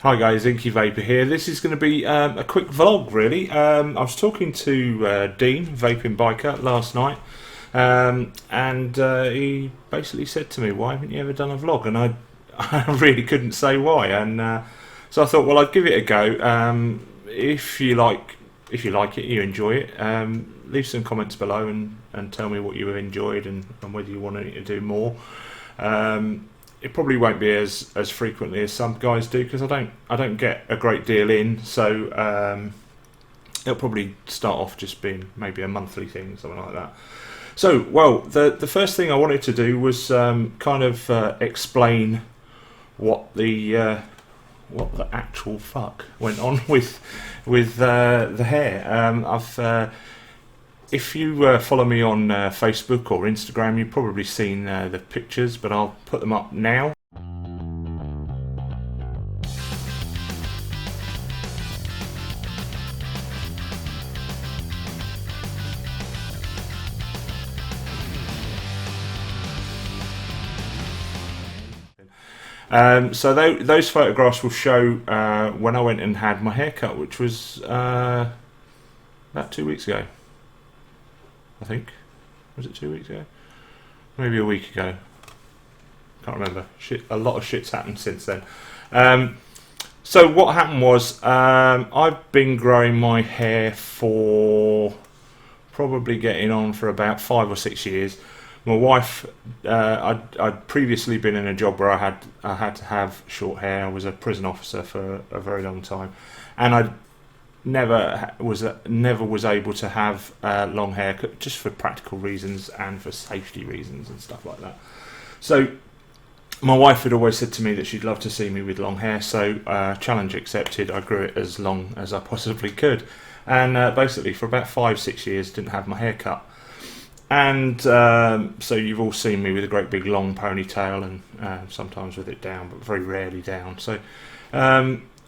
Hi guys, Inky Vaper here. This is going to be a quick vlog really. I was talking to Dean, vaping biker, last night, and he basically said to me, "Why haven't you ever done a vlog?" And I really couldn't say why. And so I thought, well, I'd give it a go. If you like it, you enjoy it, leave some comments below and tell me what you enjoyed and whether you want me to do more. It probably won't be as frequently as some guys do because I don't get a great deal in, so it'll probably start off just being maybe a monthly thing, something like that. So, well, the first thing I wanted to do was kind of explain what the actual fuck went on with the hair. If you follow me on Facebook or Instagram, you've probably seen the pictures, but I'll put them up now. So those photographs will show when I went and had my haircut, which was about 2 weeks ago. I think. Was it 2 weeks ago? Maybe a week ago. Can't remember. A lot of shit's happened since then. So what happened was I've been growing my hair for probably getting on for about 5 or 6 years. My wife, I'd previously been in a job where I had to have short hair. I was a prison officer for a very long time, and I never was able to have long hair, just for practical reasons and for safety reasons and stuff like that. So my wife had always said to me that she'd love to see me with long hair, so challenge accepted. I grew it as long as I possibly could, and basically for about 5-6 years didn't have my hair cut. And so you've all seen me with a great big long ponytail, and sometimes with it down, but very rarely down. So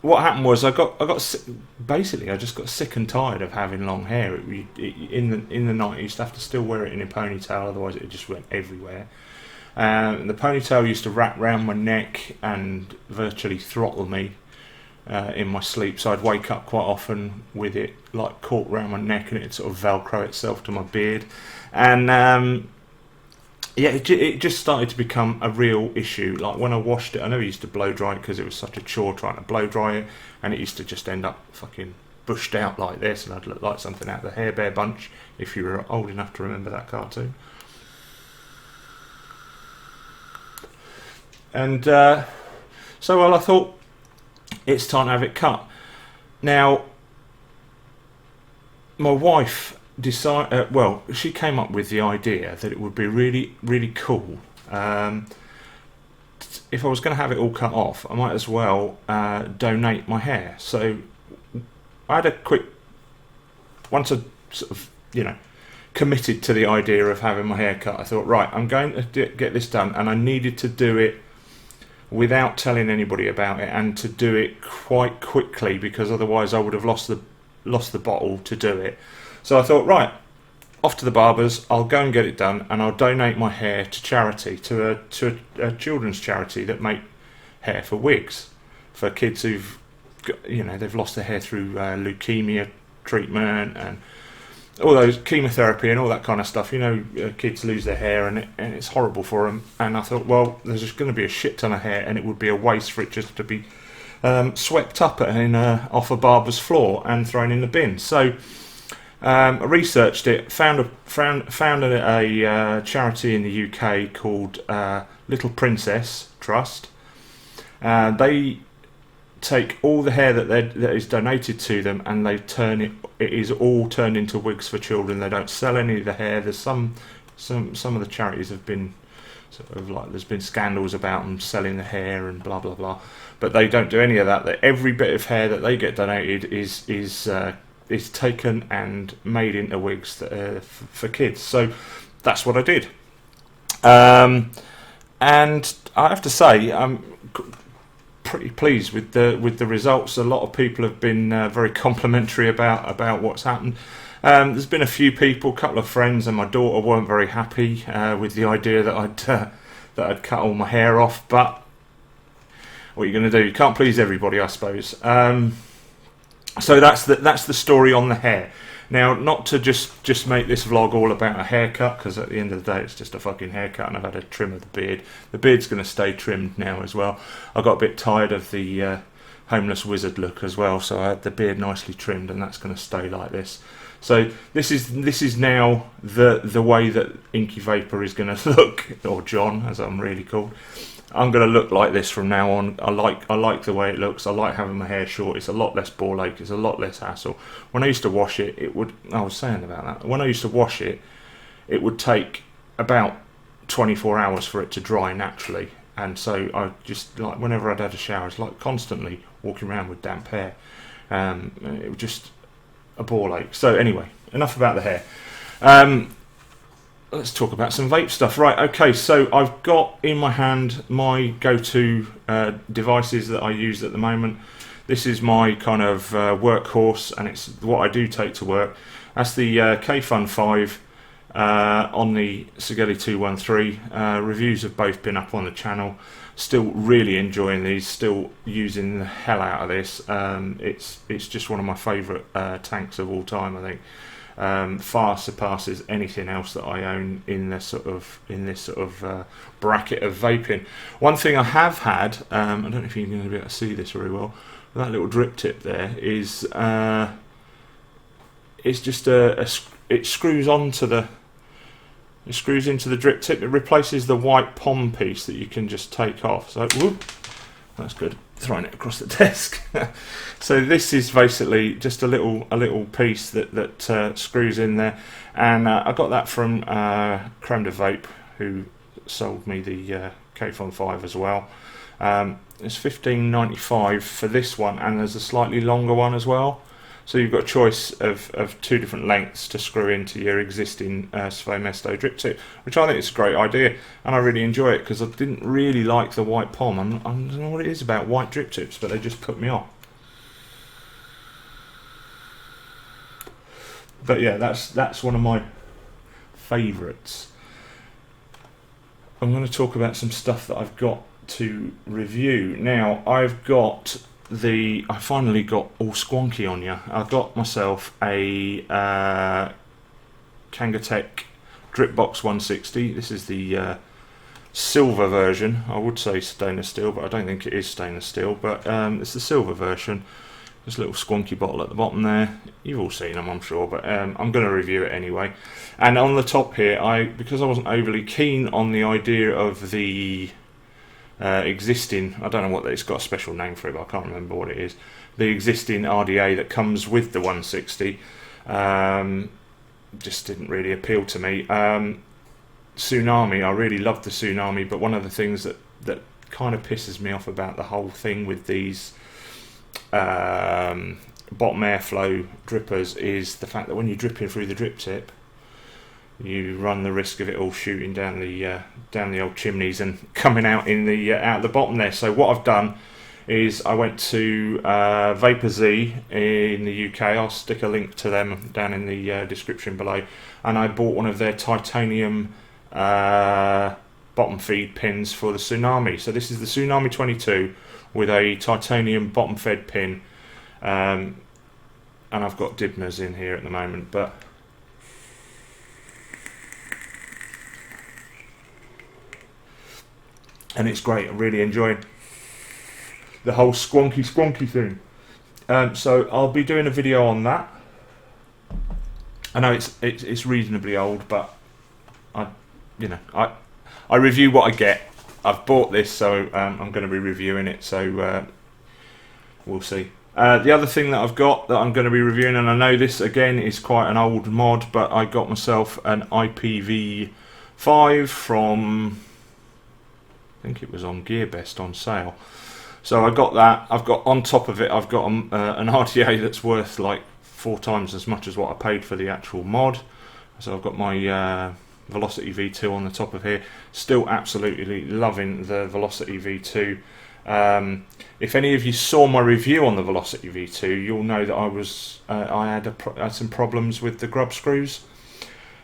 what happened was I just got sick and tired of having long hair. In the night, I used to have to still wear it in a ponytail, otherwise it just went everywhere. And the ponytail used to wrap round my neck and virtually throttle me in my sleep. So I'd wake up quite often with it like caught round my neck, and it'd sort of velcro itself to my beard. And yeah, it just started to become a real issue. Like when I washed it, I never used to blow dry it because it was such a chore trying to blow dry it, and it used to just end up fucking bushed out like this, and I'd look like something out of the Hair Bear Bunch, if you were old enough to remember that cartoon. And so, well, I thought it's time to have it cut. Now, my wife she came up with the idea that it would be really, really cool if I was going to have it all cut off, I might as well donate my hair. So I had once I sort of, committed to the idea of having my hair cut, I thought, right, I'm going to get this done, and I needed to do it without telling anybody about it, and to do it quite quickly, because otherwise I would have lost the bottle to do it. So I thought, right, off to the barbers, I'll go and get it done, and I'll donate my hair to charity, to a children's charity that make hair for wigs, for kids who've got, they've lost their hair through leukemia treatment and all those chemotherapy and all that kind of stuff. Kids lose their hair, and it's horrible for them. And I thought, well, there's just going to be a shit ton of hair, and it would be a waste for it just to be swept up off a barber's floor and thrown in the bin. So I researched it, found a charity in the UK called Little Princess Trust. They take all the hair that is donated to them, and they it is all turned into wigs for children. They don't sell any of the hair. There's some of the charities have been sort of like, there's been scandals about them selling the hair and blah blah blah, but they don't do any of that. That every bit of hair that they get donated is taken and made into wigs for kids. So that's what I did, and I have to say I'm pretty pleased with the results. A lot of people have been very complimentary about what's happened. There's been a few people, a couple of friends and my daughter weren't very happy with the idea that I'd cut all my hair off, but what are you going to do? You can't please everybody, I suppose. So that's the story on the hair. Now, not to just make this vlog all about a haircut, because at the end of the day it's just a fucking haircut, and I've had a trim of the beard. The beard's going to stay trimmed now as well. I got a bit tired of the homeless wizard look as well, so I had the beard nicely trimmed, and that's going to stay like this. So this is now the way that Inky Vaper is going to look, or John, as I'm really called. I'm going to look like this from now on. I like the way it looks. I like having my hair short. It's a lot less ball ache. It's a lot less hassle. When I used to wash it, I was saying about that. When I used to wash it, it would take about 24 hours for it to dry naturally. And so I just, like, whenever I'd had a shower, it's like constantly walking around with damp hair. It was just a ball ache. So anyway, enough about the hair. Let's talk about some vape stuff. Right, okay, so I've got in my hand my go-to devices that I use at the moment. This is my kind of workhorse, and it's what I do take to work. That's the Kayfun 5 on the Sigeli 213. Reviews have both been up on the channel. Still really enjoying these, still using the hell out of this. It's just one of my favourite tanks of all time, I think. Far surpasses anything else that I own in this sort of bracket of vaping. One thing I have had, I don't know if you're going to be able to see this very well, but that little drip tip there is it's just it screws onto the into the drip tip. It replaces the white pom piece that you can just take off. So whoop, that's good. Throwing it across the desk. So this is basically just a little piece that screws in there, and I got that from Creme de Vape, who sold me the Kayfun 5 as well. It's $15.95 for this one, and there's a slightly longer one as well. So you've got a choice of two different lengths to screw into your existing Sve Mesto drip tip, which I think is a great idea, and I really enjoy it because I didn't really like the white pom. I don't know what it is about white drip tips, but they just put me off. But yeah, that's one of my favourites. I'm going to talk about some stuff that I've got to review. Now, I finally got all squonky on you. I got myself a Kangatech Dripbox 160. This is the silver version. I would say stainless steel, but I don't think it is stainless steel. But it's the silver version. This little squonky bottle at the bottom there. You've all seen them, I'm sure, but I'm going to review it anyway. And on the top here, because I wasn't overly keen on the idea of the existing, I don't know what, it's got a special name for it, but I can't remember what it is, the existing RDA that comes with the 160, just didn't really appeal to me. Tsunami, I really loved the Tsunami, but one of the things that kind of pisses me off about the whole thing with these bottom airflow drippers is the fact that when you're dripping through the drip tip, you run the risk of it all shooting down the old chimneys and coming out in the out the bottom there. So what I've done is I went to Vaper-Z in the UK. I'll stick a link to them down in the description below, and I bought one of their titanium bottom feed pins for the Tsunami. So this is the Tsunami 22 with a titanium bottom fed pin, and I've got Dibners in here at the moment, but and it's great. I'm really enjoying the whole squonky thing. So I'll be doing a video on that. I know it's reasonably old, but I review what I get. I've bought this, so I'm going to be reviewing it. So we'll see. The other thing that I've got that I'm going to be reviewing, and I know this again is quite an old mod, but I got myself an IPv5 from, I think it was on GearBest on sale. So I got that. I've got on top of it, I've got an RTA that's worth like 4 times as much as what I paid for the actual mod. So I've got my Velocity V2 on the top of here. Still absolutely loving the Velocity V2. If any of you saw my review on the Velocity V2, you'll know that I had some problems with the grub screws.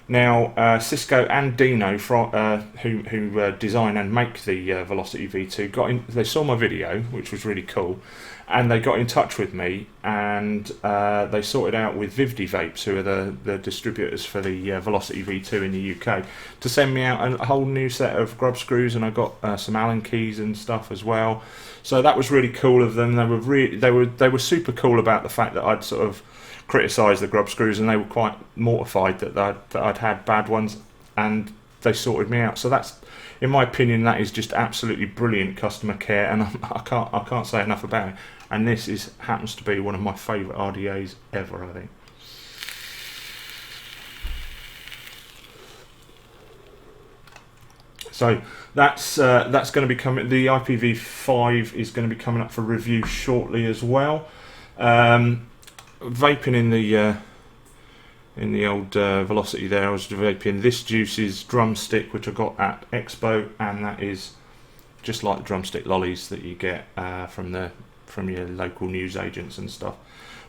Now, Cisco and Dino, who design and make the Velocity V2, they saw my video, which was really cool, and they got in touch with me, and they sorted out with Vivdi Vapes, who are the distributors for the Velocity V2 in the UK, to send me out a whole new set of grub screws, and I got some Allen keys and stuff as well. So that was really cool of them. They were super cool about the fact that I'd sort of criticised the grub screws, and they were quite mortified that I'd had bad ones, and they sorted me out. So that's, in my opinion, that is just absolutely brilliant customer care, and I can't say enough about it. And this happens to be one of my favourite RDAs ever, I think. So that's going to be coming. The IPv5 is going to be coming up for review shortly as well. Vaping in the old Velocity there, I was vaping this Juice's drumstick, which I got at Expo, and that is just like the drumstick lollies that you get from your local news agents and stuff,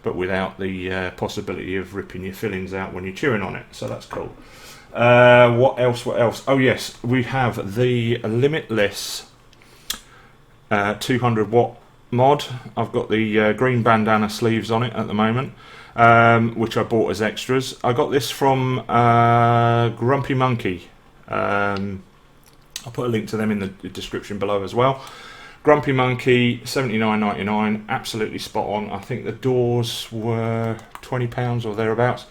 but without the possibility of ripping your fillings out when you're chewing on it. So that's cool. What else? Oh yes, we have the Limitless 200 watt mod. I've got the green bandana sleeves on it at the moment, which I bought as extras. I got this from Grumpy Monkey. I'll put a link to them in the description below as well. Grumpy Monkey, $79.99, absolutely spot on. I think the doors were £20 or thereabouts,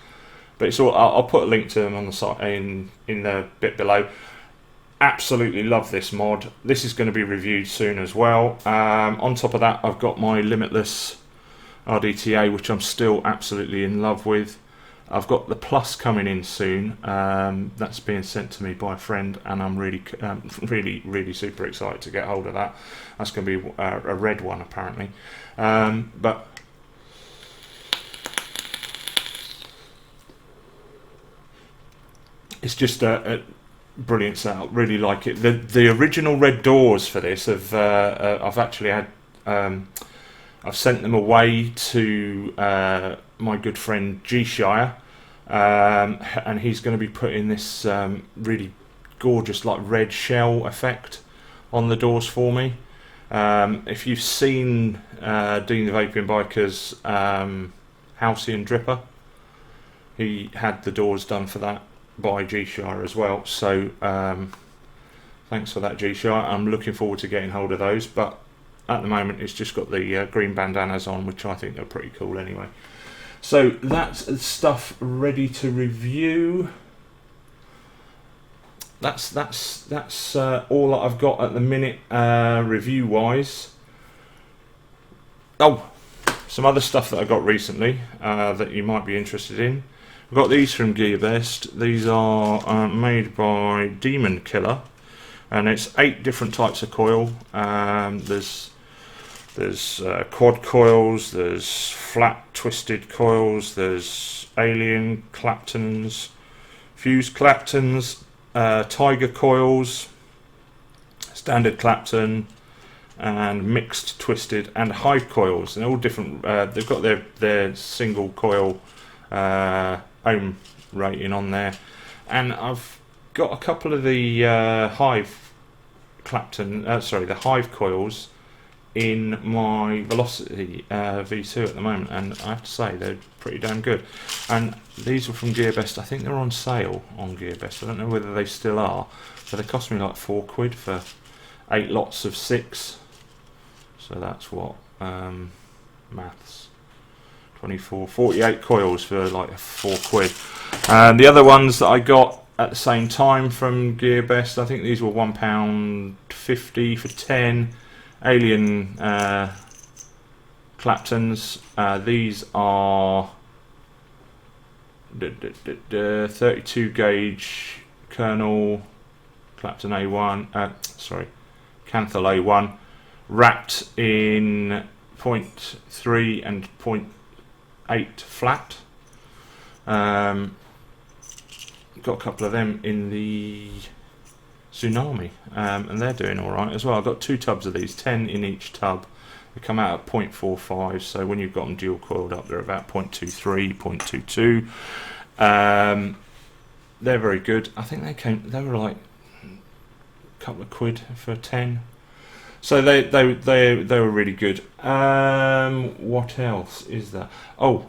but it's all. I'll put a link to them on the site in the bit below. Absolutely love this mod. This is going to be reviewed soon as well. On top of that, I've got my Limitless RDTA, which I'm still absolutely in love with. I've got the Plus coming in soon. That's being sent to me by a friend, and I'm really super excited to get hold of that. That's going to be a red one apparently, but it's just a brilliant setup. Really like it. The original red doors for this I've actually had. I've sent them away to my good friend G Shire, and he's going to be putting this really gorgeous like red shell effect on the doors for me. If you've seen Dean the Vaping Biker's Halcyon Dripper, he had the doors done for that by G Shire as well. So thanks for that, G Shire. I'm looking forward to getting hold of those, but at the moment it's just got the green bandanas on, which I think are pretty cool anyway. So that's stuff ready to review. That's all that I've got at the minute review wise. Oh, some other stuff that I got recently that you might be interested in. I've got these from GearBest. These are made by Demon Killer, and it's 8 different types of coil. There's quad coils, there's flat twisted coils, there's alien Claptons, fused Claptons, tiger coils, standard Clapton, and mixed twisted and hive coils. And they're all different. They've got their single coil ohm rating on there, and I've got a couple of the hive Clapton, the hive coils in my Velocity V2 at the moment, and I have to say they're pretty damn good. And these were from GearBest. I think they're on sale on GearBest. I don't know whether they still are, but they cost me like £4 for 8 lots of 6. So that's what maths. 24, 48 coils for like £4. And the other ones that I got at the same time from GearBest, I think these were £1.50 for 10 alien Claptons. These are 32 gauge kernel Clapton A1, Canthal A1, wrapped in 0.3 and 0.8 flat. Got a couple of them in the Tsunami, and they're doing alright as well. I've got 2 tubs of these, 10 in each tub. They come out at 0.45, so when you've got them dual coiled up, they're about 0.23, 0.22. they're very good. I think they were like a couple of quid for 10. So they were really good. What else is there? Oh,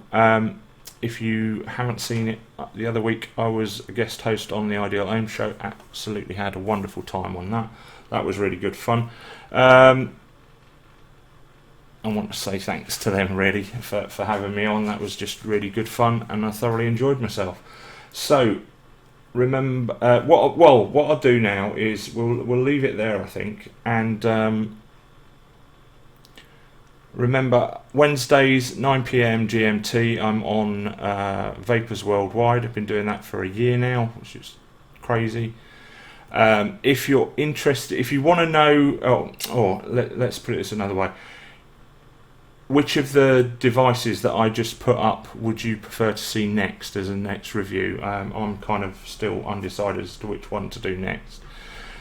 if you haven't seen it, the other week I was a guest host on the Ideal Home Show. Absolutely had a wonderful time on that. That was really good fun. I want to say thanks to them really for having me on. That was just really good fun, and I thoroughly enjoyed myself. So remember, what I'll do now is we'll leave it there, I think, and remember Wednesdays 9 PM GMT. I'm on Vapers Worldwide. I've been doing that for a year now, which is crazy. If you're interested, if you want to know, let's put it this another way. Which of the devices that I just put up would you prefer to see next as a next review? I'm kind of still undecided as to which one to do next.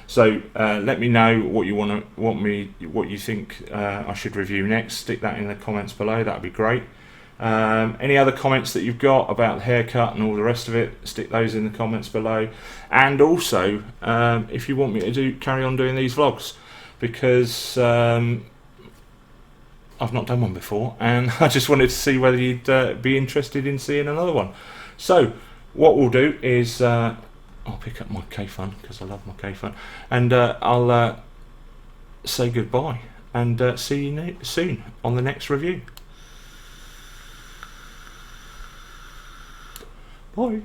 So let me know what you what you think I should review next. Stick that in the comments below. That'd be great. Any other comments that you've got about the haircut and all the rest of it, stick those in the comments below. And also, if you want me to carry on doing these vlogs, because I've not done one before, and I just wanted to see whether you'd be interested in seeing another one. So what we'll do is I'll pick up my Kayfun, because I love my Kayfun, and I'll say goodbye and see you soon on the next review. Bye.